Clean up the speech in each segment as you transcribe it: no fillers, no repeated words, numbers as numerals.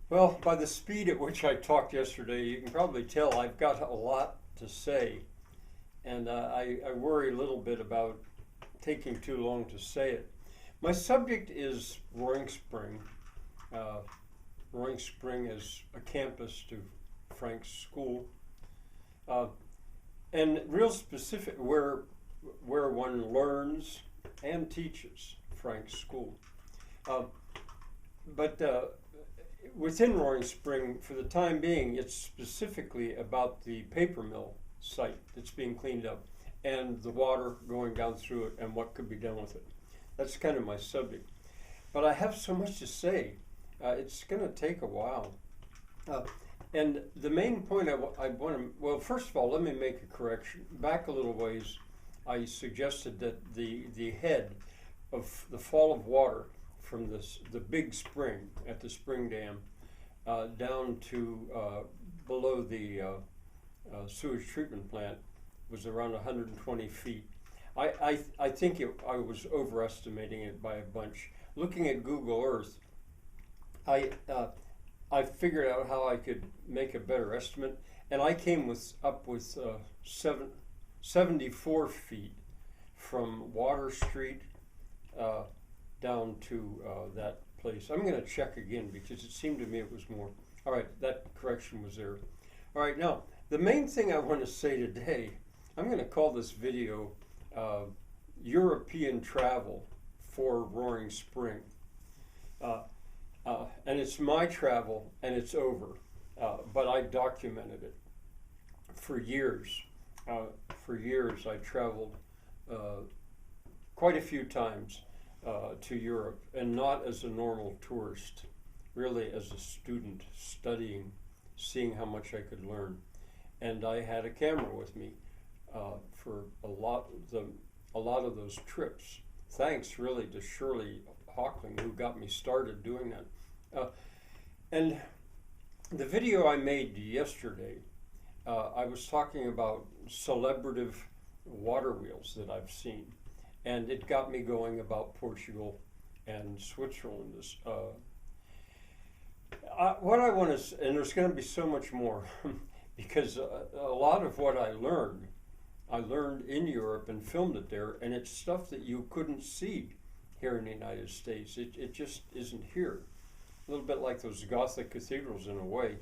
Well, by the speed at which I talked yesterday, you can probably tell I've got a lot to say, and I worry a little bit about taking too long to say it. My subject is Roaring Spring. Uh, Roaring Spring is a campus to Frank's school, uh, and real specific where one learns and teaches Frank's school. Uh, but within Roaring Spring, for the time being, it's specifically about the paper mill site that's being cleaned up and the water going down through it and what could be done with it. That's kind of my subject. But I have so much to say. It's going to take a while. Uh, and the main point I want to, well, first of all, let me make a correction. Back a little ways, I suggested that the head of the fall of water from the big spring at the spring dam down to below the sewage treatment plant was around 120 feet. I think I was overestimating it by a bunch. Looking at Google Earth, I I figured out how I could make a better estimate, and I came up with 74 feet from Water Street uh, down to that place. I'm going to check again because it seemed to me it was more. All right, that correction was there. All right, now the main thing I want to say today, I'm going to call this video uh, European Travel for Roaring Spring. Uh, and it's my travel and it's over, but I documented it for years. For years, I traveled quite a few times to Europe, and not as a normal tourist, really as a student studying, seeing how much I could learn. And I had a camera with me for a lot of those trips. Thanks really to Shirley Hawkling, who got me started doing that. And the video I made yesterday, I was talking about celebrative water wheels that I've seen, and it got me going about Portugal and Switzerland. What I want to, and there's going to be so much more, because a lot of what I learned in Europe and filmed it there, and it's stuff that you couldn't see here in the United States. It just isn't here. A little bit like those Gothic cathedrals in a way.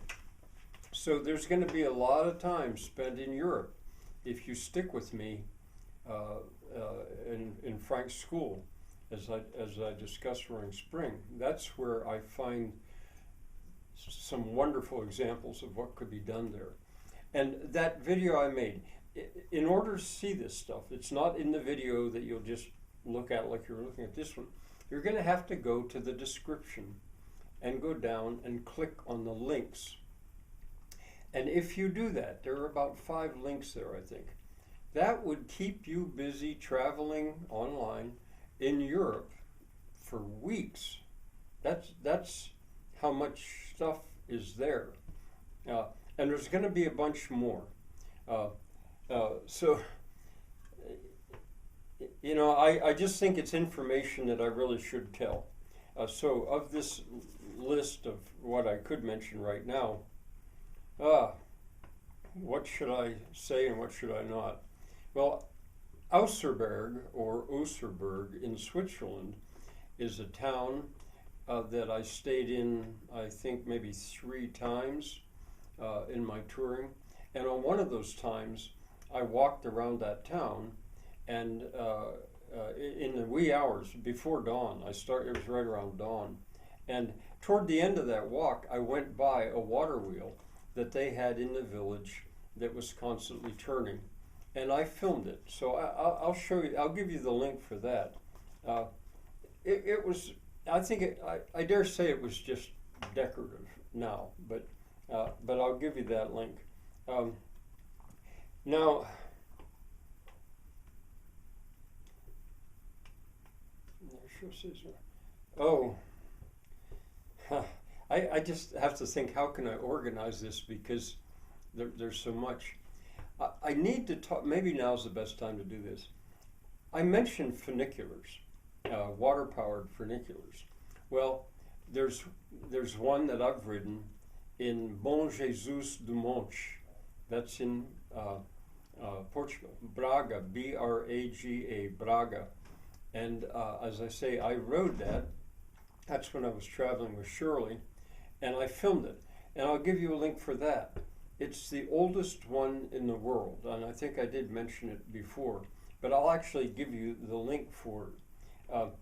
So there's going to be a lot of time spent in Europe if you stick with me in Frank's school as I discuss Roaring Spring. That's where I find some wonderful examples of what could be done there. And that video I made, in order to see this stuff, it's not in the video that you'll just look at like you're looking at this one. You're going to have to go to the description and go down and click on the links. And if you do that, there are about 5 links there, I think. That would keep you busy traveling online in Europe for weeks. That's how much stuff is there. And there's going to be a bunch more. So, I just think it's information that I really should tell. So of this list of what I could mention right now, what should I say and what should I not? Well, Auserberg or Osterberg in Switzerland is a town that I stayed in, I think maybe 3 times in my touring. And on one of those times, I walked around that town, and in the wee hours before dawn, it was right around dawn. And toward the end of that walk, I went by a water wheel that they had in the village that was constantly turning. And I filmed it. So I'll show you, I'll give you the link for that. It was, I dare say it was just decorative now, but I'll give you that link. Now, oh, I just have to think, how can I organize this, because there's so much. I need to talk, maybe now's the best time to do this. I mentioned funiculars, water-powered funiculars. Well, there's one that I've ridden in Bom Jesus do Monte. That's in Portugal, Braga, Braga, Braga. And as I say, I rode that. That's when I was traveling with Shirley, and I filmed it. And I'll give you a link for that. It's the oldest one in the world, and I think I did mention it before, but I'll actually give you the link for it.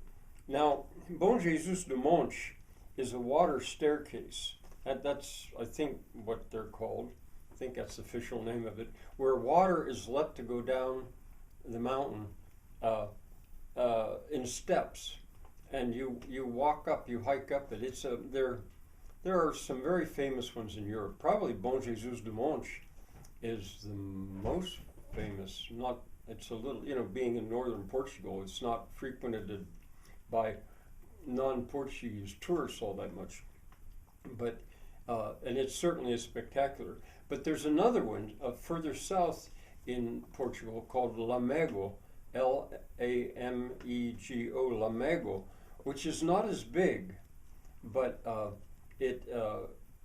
Now, Bom Jesus do Monte is a water staircase. That's, I think, what they're called. I think that's the official name of it, where water is let to go down the mountain in steps, and you walk up, you hike up it. There are some very famous ones in Europe. Probably Bom Jesus do Monte is the most famous. It's a little, being in northern Portugal, it's not frequented by non-Portuguese tourists all that much, but and it certainly is spectacular. But there's another one further south in Portugal called Lamego, Lamego, Lamego, which is not as big, but it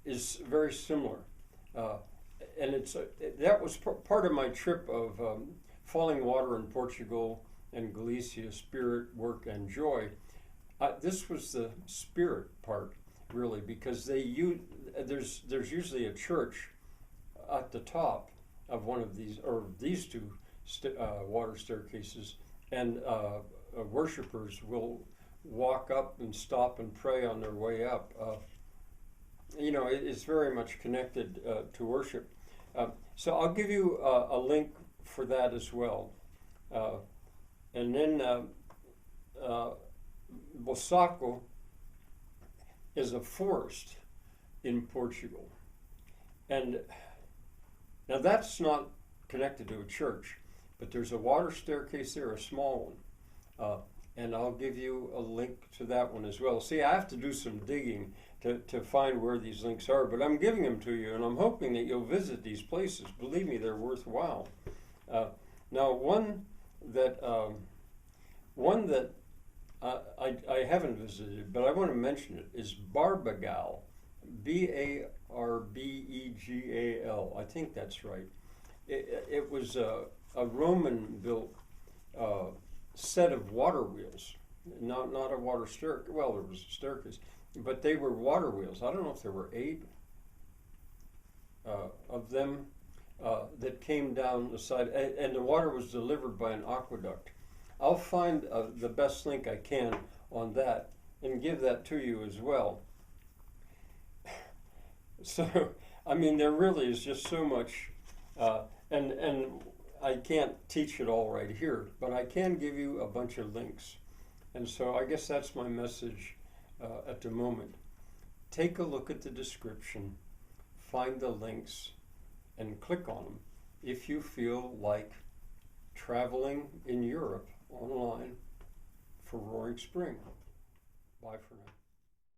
is very similar. And that was part of my trip of Falling Water in Portugal and Galicia, Spirit, Work, and Joy. This was the spirit part, really, because there's usually a church at the top of one of these, or these two water staircases, and worshipers will walk up and stop and pray on their way up. It's very much connected to worship. So I'll give you a link for that as well. And then Bosaco is a forest in Portugal. And now that's not connected to a church, but there's a water staircase there, a small one. And I'll give you a link to that one as well. See, I have to do some digging to find where these links are, but I'm giving them to you, and I'm hoping that you'll visit these places. Believe me, they're worthwhile. Now, one that I haven't visited, but I want to mention it, is Barbegal, Barbegal. I think that's right. It was a Roman-built set of water wheels, not a water staircase. Well, there was a staircase, but they were water wheels. I don't know if there were 8 of them that came down the side, and the water was delivered by an aqueduct. I'll find the best link I can on that and give that to you as well. So, I mean, there really is just so much, and I can't teach it all right here, but I can give you a bunch of links. And so I guess that's my message at the moment. Take a look at the description, find the links, and click on them if you feel like traveling in Europe online for Roaring Spring. Bye for now.